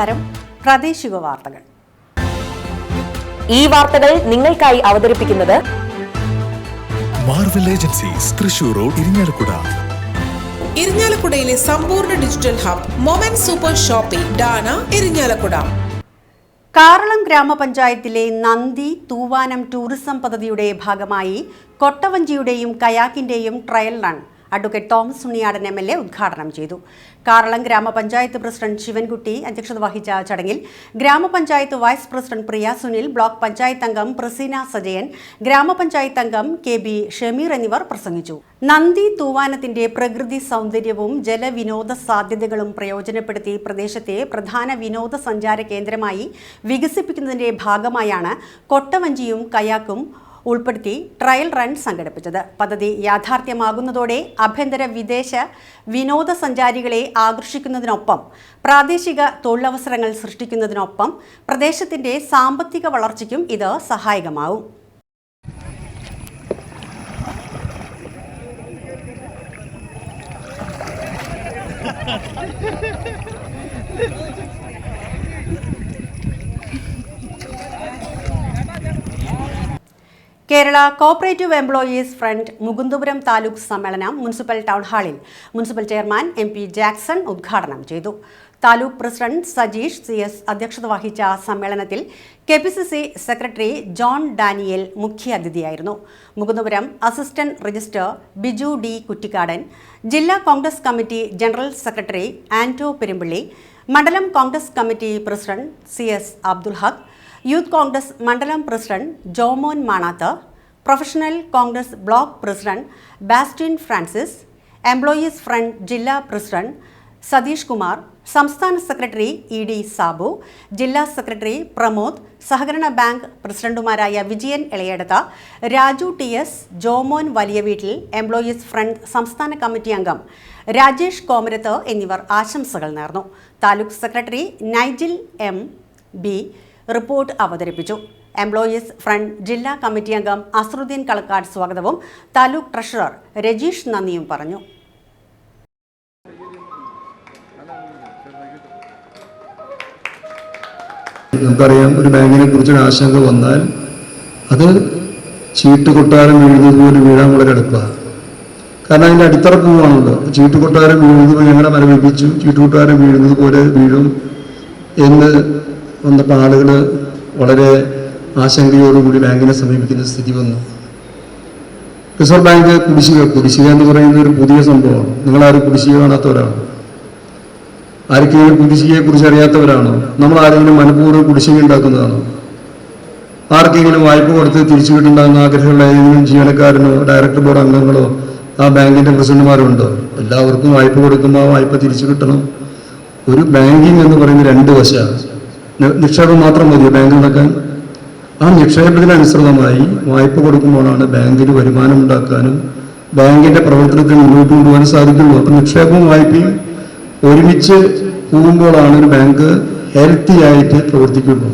നമസ്കാരം. പ്രാദേശിക വാർത്തകൾ. ഈ വാർത്തകൾ നിങ്ങൾക്കായി അവതരിപ്പിക്കുന്നത് Marvel agencies Thrissur road Irinjalakuda. ഇരിഞ്ഞാലക്കുടയിലെ സമ്പൂർണ്ണ digital hub moment super shopping ഡാന ഇരിഞ്ഞാലക്കുട. കാറളം ഗ്രാമപഞ്ചായത്തിലെ നന്ദി തൂവാനം ടൂറിസം പദ്ധതിയുടെ ഭാഗമായി കൊട്ടവഞ്ചിയുടെയും കയാക്കിന്റെയും trial run advocate Thomas Unniyadan MLA ഉദ്ഘാടനം ചെയ്തു. കാറളം ഗ്രാമപഞ്ചായത്ത് പ്രസിഡന്റ് ശിവൻകുട്ടി അധ്യക്ഷത വഹിച്ച ചടങ്ങിൽ ഗ്രാമപഞ്ചായത്ത് വൈസ് പ്രസിഡന്റ് പ്രിയ സുനിൽ, ബ്ലോക്ക് പഞ്ചായത്ത് അംഗം പ്രസീന സജയൻ, ഗ്രാമപഞ്ചായത്ത് അംഗം KB ഷമീർ എന്നിവർ പ്രസംഗിച്ചു. നന്ദി തൂവാനത്തിന്റെ പ്രകൃതി സൗന്ദര്യവും ജലവിനോദ സാധ്യതകളും പ്രയോജനപ്പെടുത്തി പ്രദേശത്തെ പ്രധാന വിനോദസഞ്ചാര കേന്ദ്രമായി വികസിപ്പിക്കുന്നതിന്റെ ഭാഗമായാണ് കൊട്ടവഞ്ചിയും കയാക്കും ഉൾപ്പെടുത്തി ട്രയൽ റൺ സംഘടിപ്പിച്ചത്. പദ്ധതി യാഥാർത്ഥ്യമാകുന്നതോടെ ആഭ്യന്തര വിദേശ വിനോദസഞ്ചാരികളെ ആകർഷിക്കുന്നതിനൊപ്പം പ്രാദേശിക തൊഴിലവസരങ്ങൾ സൃഷ്ടിക്കുന്നതിനൊപ്പം പ്രദേശത്തിന്റെ സാമ്പത്തിക വളർച്ചയ്ക്കും ഇത് സഹായകമാവും. Kerala cooperative employees front Mukundapuram taluk സമ്മേളനം മുനിസിപ്പൽ ടൗൺ ഹാളിൽ മുനിസിപ്പൽ ചെയർമാൻ MP ജാക്സൺ ഉദ്ഘാടനം ചെയ്തു. താലൂക്ക് പ്രസിഡന്റ് സജീഷ് CS അധ്യക്ഷത വഹിച്ച സമ്മേളനത്തിൽ KPCC സെക്രട്ടറി ജോൺ ഡാനിയേൽ മുഖ്യാതിഥിയായിരുന്നു. Mukundapuram assistant registrar Biju D Kuttikkadan, ജില്ലാ Congress committee general secretary Anto Perumpally, മണ്ഡലം Congress committee president CS Abdul Haq, youth Congress മണ്ഡലം president Jomon Manath, professional Congress block president Bastin Francis, employees front ജില്ലാ പ്രസിഡന്റ് സതീഷ് കുമാർ, സംസ്ഥാന സെക്രട്ടറി ED സാബു, ജില്ലാ സെക്രട്ടറി പ്രമോദ്, സഹകരണ ബാങ്ക് പ്രസിഡന്റുമാരായ വിജയൻ ഇളയടത്ത, രാജു TS, ജോമോൻ വലിയ വീട്ടിൽ, എംപ്ലോയീസ് ഫ്രണ്ട് സംസ്ഥാന കമ്മിറ്റി അംഗം രാജേഷ് കോമരത്ത് എന്നിവർ ആശംസകൾ നേർന്നു. Taluk secretary Nigel MB report അവതരിപ്പിച്ചു. എംപ്ലോയീസ് ഫ്രണ്ട് ജില്ലാ കമ്മിറ്റി അംഗം അസറുദ്ദീൻ കളക്കാട് സ്വാഗതവും താലൂക്ക് ട്രഷറർ രജീഷ് നന്ദിയും പറഞ്ഞു. നമുക്കറിയാം, ഒരു ബാങ്കിനെ കുറിച്ചൊരു ആശങ്ക വന്നാൽ അത് ചീട്ടുകൊട്ടാരം വീഴുന്നത് പോലെ വീഴാൻ വളരെ എളുപ്പമാണ്. കാരണം അതിൻ്റെ അടിത്തറ പോവാണല്ലോ. ചീട്ടുകൊട്ടാരം വീഴുന്നത് ഞങ്ങളെ മരവിപ്പിച്ചു, ചീട്ടുകൊട്ടാരം വീഴുന്നത് പോലെ വീഴും എന്ന് വന്നപ്പോൾ ആളുകൾ വളരെ ആശങ്കയോടുകൂടി ബാങ്കിനെ സമീപിക്കുന്ന സ്ഥിതി വന്നു. റിസർവ് ബാങ്ക് കുടിശ്ശിക എന്ന് പറയുന്ന ഒരു പുതിയ സംഭവമാണ്. നിങ്ങളാരും കുടിശ്ശിക കാണാത്തവരാണോ? ആർക്കെങ്കിലും കുടിശ്ശികയെക്കുറിച്ച് അറിയാത്തവരാണോ? നമ്മൾ ആരെങ്കിലും മനഃപൂർവ്വം കുടിശ്ശിക ഉണ്ടാക്കുന്നതാണോ? ആർക്കെങ്കിലും വായ്പ കൊടുത്ത് തിരിച്ചു കിട്ടുണ്ടാകുന്ന ആഗ്രഹമുള്ള ഏതെങ്കിലും ജീവനക്കാരനോ ഡയറക്ടർ ബോർഡ് അംഗങ്ങളോ ആ ബാങ്കിൻ്റെ പ്രസിഡന്റുമാരോ ഉണ്ടോ? എല്ലാവർക്കും വായ്പ കൊടുക്കുമ്പോൾ ആ വായ്പ തിരിച്ചു കിട്ടണം. ഒരു ബാങ്കിങ് എന്ന് പറയുന്ന രണ്ട് വശമാണ്. നിക്ഷേപം മാത്രം മതിയോ ബാങ്കിൽ നടക്കാൻ? ആ നിക്ഷേപത്തിനനുസൃതമായി വായ്പ കൊടുക്കുമ്പോഴാണ് ബാങ്കിന് വരുമാനം ഉണ്ടാക്കാനും ബാങ്കിൻ്റെ പ്രവർത്തനത്തിൽ മുന്നോട്ട് കൊണ്ടുപോകാൻ സാധിക്കുള്ളൂ. അപ്പം നിക്ഷേപവും വായ്പയും ഒരുമിച്ച് പോകുമ്പോഴാണ് ഒരു ബാങ്ക് ഹെൽത്തി ആയിട്ട് പ്രവർത്തിക്കുള്ളൂ.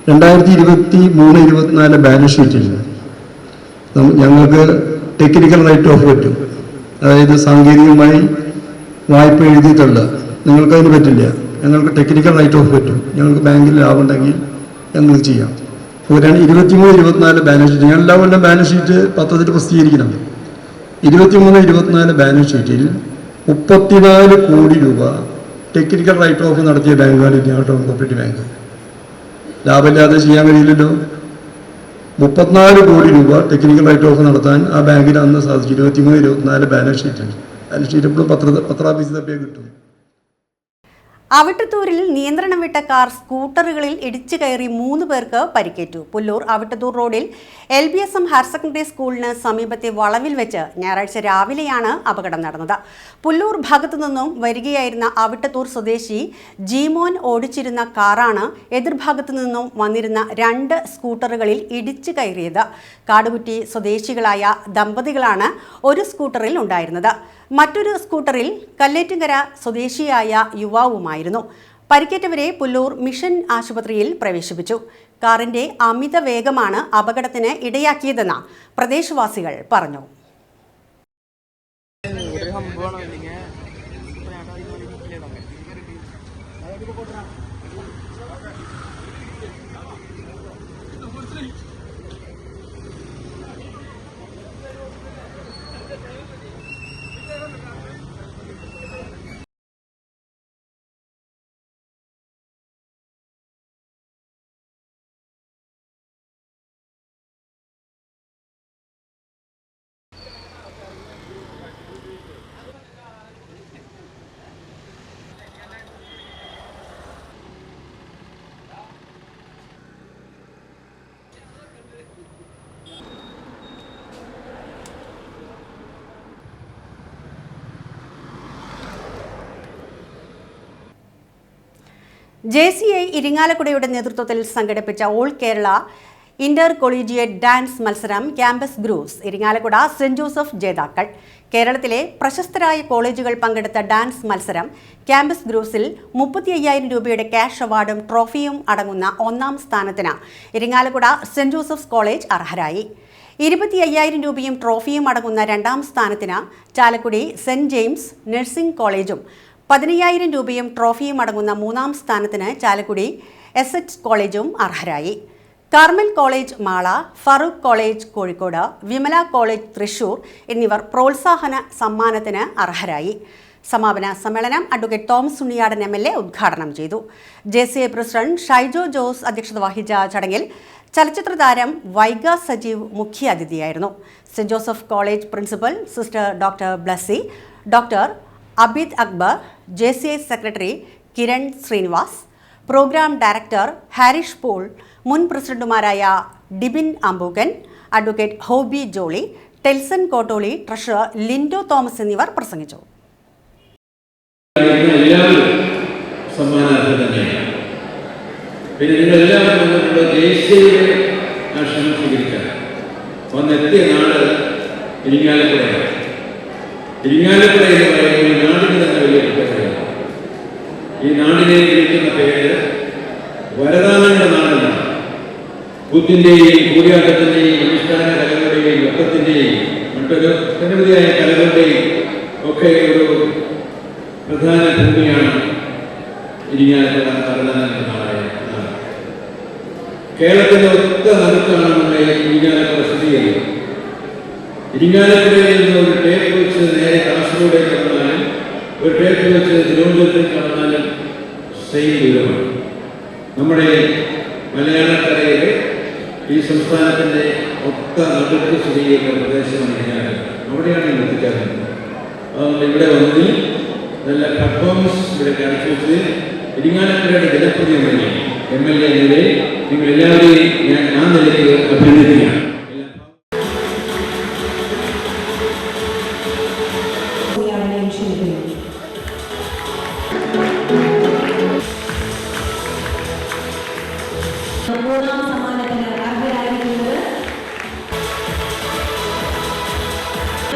2023-24 ബാലൻസ് ഷീറ്റിൽ ഞങ്ങൾക്ക് ടെക്നിക്കൽ റൈറ്റ് ഓഫ് പറ്റും. അതായത് സാങ്കേതികമായി വായ്പ എഴുതിയിട്ടുള്ള നിങ്ങൾക്കതിന് പറ്റില്ല. ഞങ്ങൾക്ക് ടെക്നിക്കൽ റൈറ്റ് ഓഫ് പറ്റും. ഞങ്ങൾക്ക് ബാങ്കിൽ ലാഭം ഉണ്ടെങ്കിൽ ഞങ്ങൾ ചെയ്യാം. 23-24 ബാലൻസ് ഷീറ്റ് ഞങ്ങൾ എല്ലാ കൊല്ലം ബാലൻസ് ഷീറ്റ് പത്രത്തിൽ പ്രസിദ്ധീകരിക്കണം. 23-24 ബാലൻസ് ഷീറ്റിൽ 34 കോടി രൂപ ടെക്നിക്കൽ റൈറ്റ് ഓഫ് നടത്തിയ ബാങ്കാണ് ഇന്ത്യ ടൗൺ കോപ്പറേറ്റീവ് ബാങ്ക്. ലാഭമില്ലാതെ ചെയ്യാൻ കഴിയില്ലല്ലോ. 34 കോടി രൂപ ടെക്നിക്കൽ റൈറ്റ് ഓഫ് നടത്താൻ ആ ബാങ്കിന് അന്ന് സാധിച്ചു. 23-24 ബാലൻസ് ഷീറ്റ് എപ്പോഴും പത്രാഫീസ് തപ്പിയാൽ കിട്ടും. അവിട്ടത്തൂരിൽ നിയന്ത്രണം വിട്ട കാർ സ്കൂട്ടറുകളിൽ ഇടിച്ചു കയറി 3 പേർക്ക് പരിക്കേറ്റു. പുല്ലൂർ അവിട്ടത്തൂർ റോഡിൽ LBSM ഹയർ സെക്കൻഡറി സ്കൂളിന് സമീപത്തെ വളവിൽ വെച്ച് ഞായറാഴ്ച രാവിലെയാണ് അപകടം നടന്നത്. പുല്ലൂർ ഭാഗത്തു നിന്നും വരികയായിരുന്ന അവിട്ടത്തൂർ സ്വദേശി ജീമോൻ ഓടിച്ചിരുന്ന കാറാണ് എതിർഭാഗത്തു നിന്നും വന്നിരുന്ന 2 സ്കൂട്ടറുകളിൽ ഇടിച്ചു കയറിയത്. കാടുകുറ്റി സ്വദേശികളായ ദമ്പതികളാണ് ഒരു സ്കൂട്ടറിൽ ഉണ്ടായിരുന്നത്. മറ്റൊരു സ്കൂട്ടറിൽ കല്ലേറ്റുങ്കര സ്വദേശിയായ യുവാവുമായിരുന്നു. പരിക്കേറ്റവരെ പുല്ലൂർ മിഷൻ ആശുപത്രിയിൽ പ്രവേശിപ്പിച്ചു. കാറിന്റെ അമിത വേഗമാണ് അപകടത്തിന് ഇടയാക്കിയതെന്ന് പ്രദേശവാസികൾ പറഞ്ഞു. JCI ഇരിങ്ങാലക്കുടയുടെ നേതൃത്വത്തിൽ സംഘടിപ്പിച്ച all Kerala inter collegiate dance മത്സരം campus grooves Irinjalakuda saint Joseph ജേതാക്കൾ. കേരളത്തിലെ പ്രശസ്തരായ കോളേജുകൾ പങ്കെടുത്ത ഡാൻസ് മത്സരം ക്യാമ്പസ് ഗ്രൂവ്സിൽ 35,000 രൂപയുടെ ക്യാഷ് അവാർഡും ട്രോഫിയും അടങ്ങുന്ന ഒന്നാം സ്ഥാനത്തിന് ഇരിങ്ങാലക്കുട സെന്റ് ജോസഫ്സ് കോളേജ് അർഹരായി. 25,000 രൂപയും ട്രോഫിയും അടങ്ങുന്ന രണ്ടാം സ്ഥാനത്തിന് ചാലക്കുടി സെന്റ് ജെയിംസ് നഴ്സിംഗ് കോളേജും 15,000 രൂപയും ട്രോഫിയും അടങ്ങുന്ന മൂന്നാം സ്ഥാനത്തിന് ചാലക്കുടി SH കോളേജും അർഹരായി. Carmel college Mala, Farook college Kozhikode, Vimala college Thrissur എന്നിവർ പ്രോത്സാഹന സമ്മാനത്തിന് അർഹരായി. സമാപന സമ്മേളനം അഡ്വക്കേറ്റ് തോമസ് ഉണ്ണിയാടൻ MLA ഉദ്ഘാടനം ചെയ്തു. JCI പ്രസിഡന്റ് ഷൈജോ ജോസ് അധ്യക്ഷത വഹിച്ച ചടങ്ങിൽ ചലച്ചിത്ര താരം വൈഗ സജീവ് മുഖ്യാതിഥിയായിരുന്നു. Saint Joseph college principal sister doctor Blessy, doctor Abid Akbar, JCI secretary Kiran Srinivas, programme director Harish Paul, മുൻ പ്രസിഡന്റുമാരായ Dibin Ambookan, advocate Hobby Jolly, Telson Kottoly, treasurer Lindo Thomas എന്നിവർ പ്രസംഗിച്ചു. ഇരിങ്ങാലക്കുട എന്ന് പറയുന്ന നാടിന് തന്നെ വലിയ പ്രത്യേകതയാണ്. ഈ നാടിനെ വിളിക്കുന്ന പേര് വരദാനങ്ങളുടെ നാടെന്നാണ്. കൂത്തിൻ്റെയും കൂടിയാട്ടത്തിൻ്റെയും അനുഷ്ഠാന കലകളുടെയും നൃത്തത്തിൻ്റെയും മറ്റൊരു നിരവധിയായ കലകളുടെയും ഒക്കെ ഒരു പ്രധാന ഭൂമിയാണ് ഇരിങ്ങാലക്കുട വരദാനങ്ങളുടെ നാടായ നാട്. കേരളത്തിലെ ഒറ്റ നടുക്കാണ് നമ്മുടെ ഇരിങ്ങാലക്കുട സ്ഥിതി ചെയ്യുന്നത്. ഇരിങ്ങാലക്കുടയിൽ നിന്ന് ഒരു ടേപ്പ് വെച്ച് നേരെ കാസർഗോഡേക്ക് കടന്നാലും ഒരു ടേപ്പ് വെച്ച് തിരുവനന്തപുരത്തേക്ക് കടന്നാലും സെയിം ദൂരമാണ്. നമ്മുടെ മലയാളക്കരയിലെ ഈ സംസ്ഥാനത്തിൻ്റെ ഒത്ത നടുക്ക് സ്ഥിതി ചെയ്യുന്ന പ്രദേശമാണ് ഇരിങ്ങാലക്കുട. അവിടെയാണ് ഈ എത്തിച്ചേർന്നത്. അതുകൊണ്ട് ഇവിടെ വന്നതിൽ നല്ല പെർഫോമൻസ് ഇവിടെ കാഴ്ചവെച്ച് ഇരിങ്ങാലക്കുടയുടെ ജനപ്രതിനിധി MLA നിലയിൽ നിങ്ങളെല്ലാവരെയും ഞാൻ ആ നിലയ്ക്ക് അഭിനന്ദിക്കുകയാണ്. മൂന്നാം സമ്മാനത്തിന് അർഹരായിരിക്കുന്നത്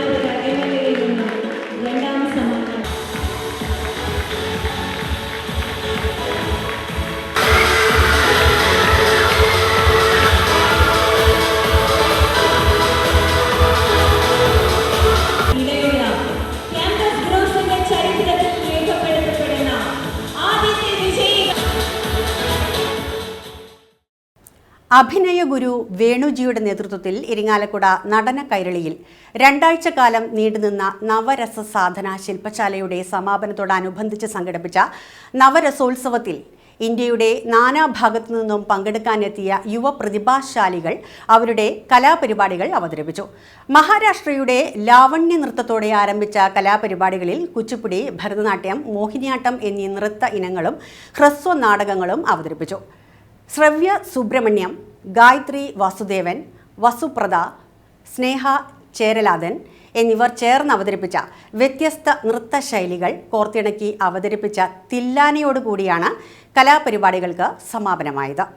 MLA-യിൽ നിന്നും രണ്ടാം സമ്മാനം ഇടയുള്ള ക്യാമ്പസ് ഗ്രൂവ്സിന്റെ ചരിത്രത്തിൽ രേഖപ്പെടുത്തപ്പെടുന്ന ആദ്യത്തെ വിജയികൾ. അഭിനയ ഗുരു വേണുജിയുടെ നേതൃത്വത്തിൽ ഇരിങ്ങാലക്കുട നടന കൈരളിയിൽ 2 ആഴ്ചക്കാലം നീണ്ടുനിന്ന നവരസ സാധന ശില്പശാലയുടെ സമാപനത്തോടനുബന്ധിച്ച് സംഘടിപ്പിച്ച നവരസോത്സവത്തിൽ ഇന്ത്യയുടെ നാനാഭാഗത്തു നിന്നും പങ്കെടുക്കാനെത്തിയ യുവ പ്രതിഭാശാലികൾ അവരുടെ കലാപരിപാടികൾ അവതരിപ്പിച്ചു. മഹാരാഷ്ട്രയുടെ ലാവണ്യ നൃത്തത്തോടെ ആരംഭിച്ച കലാപരിപാടികളിൽ കുച്ചിപ്പുടി, ഭരതനാട്യം, മോഹിനിയാട്ടം എന്നീ നൃത്ത ഇനങ്ങളും ഹ്രസ്വ നാടകങ്ങളും അവതരിപ്പിച്ചു. ശ്രവ്യ സുബ്രഹ്മണ്യം, ഗായത്രി വാസുദേവൻ, വസുപ്രദ, സ്നേഹ ചേരലാദൻ എന്നിവർ ചേർന്ന് അവതരിപ്പിച്ച വ്യത്യസ്ത നൃത്തശൈലികൾ കോർത്തിണക്കി അവതരിപ്പിച്ച തില്ലാനയോടുകൂടിയാണ് കലാപരിപാടികൾക്ക് സമാപനമായത്.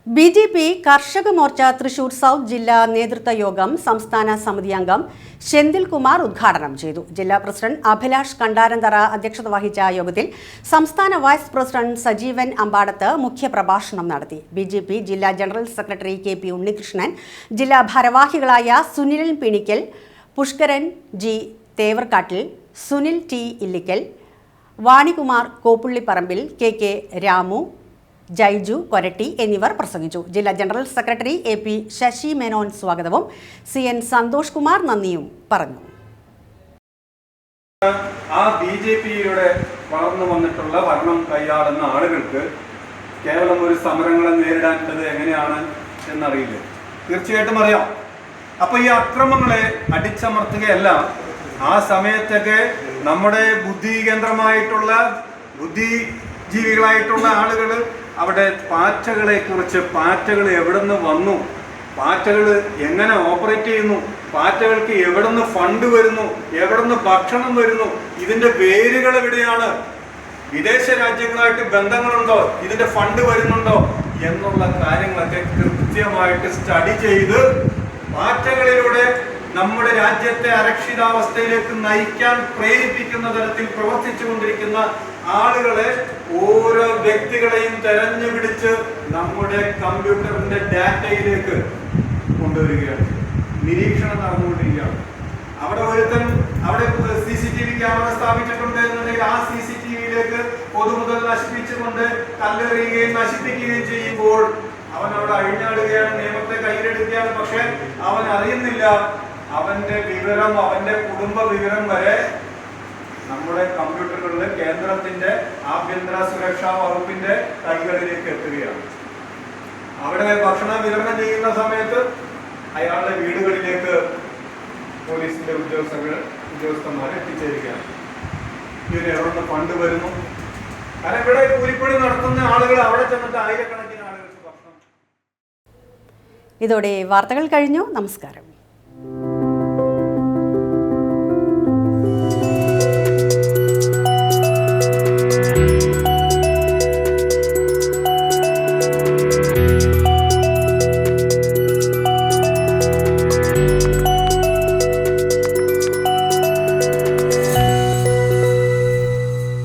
BJP കർഷക മോർച്ച തൃശൂർ സൗത്ത് ജില്ലാ നേതൃത്വ യോഗം സംസ്ഥാന സമിതി അംഗം ശെന്തിൽ കുമാർ ഉദ്ഘാടനം ചെയ്തു. ജില്ലാ പ്രസിഡന്റ് അഭിലാഷ് കണ്ടാരന്തറ അധ്യക്ഷത വഹിച്ച യോഗത്തിൽ സംസ്ഥാന വൈസ് പ്രസിഡന്റ് സജീവൻ അമ്പാടത്ത് മുഖ്യപ്രഭാഷണം നടത്തി. BJP ജില്ലാ ജനറൽ സെക്രട്ടറി KP ഉണ്ണികൃഷ്ണൻ, ജില്ലാ ഭാരവാഹികളായ Sunil Pinikkal, Pushkaran G Thevarkattil, Sunil T Illikkal, Vanikumar Koppullipparambil, K Ramu, Jaiju Koratty എന്നിവർ പ്രസംഗിച്ചു. ജില്ലാ general secretary AP Sasi Menon സ്വാഗതവും CN സന്തോഷ് കുമാർ നന്ദിയും പറഞ്ഞു. ആ BJPയുടെ വളർന്നു വന്നിട്ടുള്ള ഭരണം കൈയാളുന്ന ആളുകൾക്ക് കേവലം ഒരു സമരങ്ങളെ നേരിടേണ്ടത് എങ്ങനെയാണ് എന്നറിയില്ല. തീർച്ചയായിട്ടും അറിയാം. അപ്പൊ ഈ അക്രമങ്ങളെ അടിച്ചമർത്തുകയല്ല, ആ സമയത്തൊക്കെ നമ്മുടെ ബുദ്ധികേന്ദ്രമായിട്ടുള്ള ബുദ്ധിജീവികളായിട്ടുള്ള ആളുകൾ അവിടെ പാറ്റകളെ കുറിച്ച്, പാറ്റകൾ എവിടെ നിന്ന് വന്നു, പാറ്റകൾ എങ്ങനെ ഓപ്പറേറ്റ് ചെയ്യുന്നു, പാറ്റകൾക്ക് എവിടെ നിന്ന് ഫണ്ട് വരുന്നു, എവിടെ നിന്ന് ഭക്ഷണം വരുന്നു, ഇതിന്റെ വേരുകൾ എവിടെയാണ്, വിദേശ രാജ്യങ്ങളായിട്ട് ബന്ധങ്ങളുണ്ടോ, ഇതിന്റെ ഫണ്ട് വരുന്നുണ്ടോ എന്നുള്ള കാര്യങ്ങളൊക്കെ കൃത്യമായിട്ട് സ്റ്റഡി ചെയ്ത് പാറ്റകളിലൂടെ നമ്മുടെ രാജ്യത്തെ അരക്ഷിതാവസ്ഥയിലേക്ക് നയിക്കാൻ പ്രേരിപ്പിക്കുന്ന തരത്തിൽ പ്രവർത്തിച്ചുകൊണ്ടിരിക്കുന്ന ആളുകളെ, ഓരോ വ്യക്തികളെയും തെരഞ്ഞുപിടിച്ച് നമ്മുടെ കമ്പ്യൂട്ടറിന്റെ ഡാറ്റയിലേക്ക് കൊണ്ടുവരികയാണ്. നിരീക്ഷണം നടന്നുകൊണ്ടിരിക്കുകയാണ്. അവിടെ ഒരുത്തൻ അവിടെ CCTV ക്യാമറ സ്ഥാപിച്ചിട്ടുണ്ട് എന്നുണ്ടെങ്കിൽ ആ CCTVയിലേക്ക് പൊതുമുതൽ നശിപ്പിച്ചുകൊണ്ട് കല്ലെറിയുകയും നശിപ്പിക്കുകയും ചെയ്യുമ്പോൾ അവൻ അവിടെ അഴിഞ്ഞാടുകയാണ്, നിയമത്തെ കയ്യിലെടുക്കുകയാണ്. പക്ഷെ അവൻ അറിയുന്നില്ല, അവന്റെ വിവരം, അവന്റെ കുടുംബ വിവരം വരെ നമ്മുടെ കമ്പ്യൂട്ടറുകളിൽ കേന്ദ്രത്തിന്റെ ആഭ്യന്തര സുരക്ഷാ വകുപ്പിന്റെ കൈകളിലേക്ക് എത്തുകയാണ്. അവിടെ ഭക്ഷണം വിതരണം ചെയ്യുന്ന സമയത്ത് അയാളുടെ വീടുകളിലേക്ക് പോലീസിന്റെ ഉദ്യോഗസ്ഥന്മാർ എത്തിച്ചേരുകയാണ്. ഇതിന് എവിടെ ഫണ്ട് വരുന്നു? കാരണം ഇവിടെ കൂലിപ്പണി നടത്തുന്ന ആളുകൾ അവിടെ ചെന്നിട്ട് ആയിരക്കണക്കിന് ആളുകൾക്ക് ഭക്ഷണം. ഇതോടെ വാർത്തകൾ കഴിഞ്ഞു. നമസ്കാരം.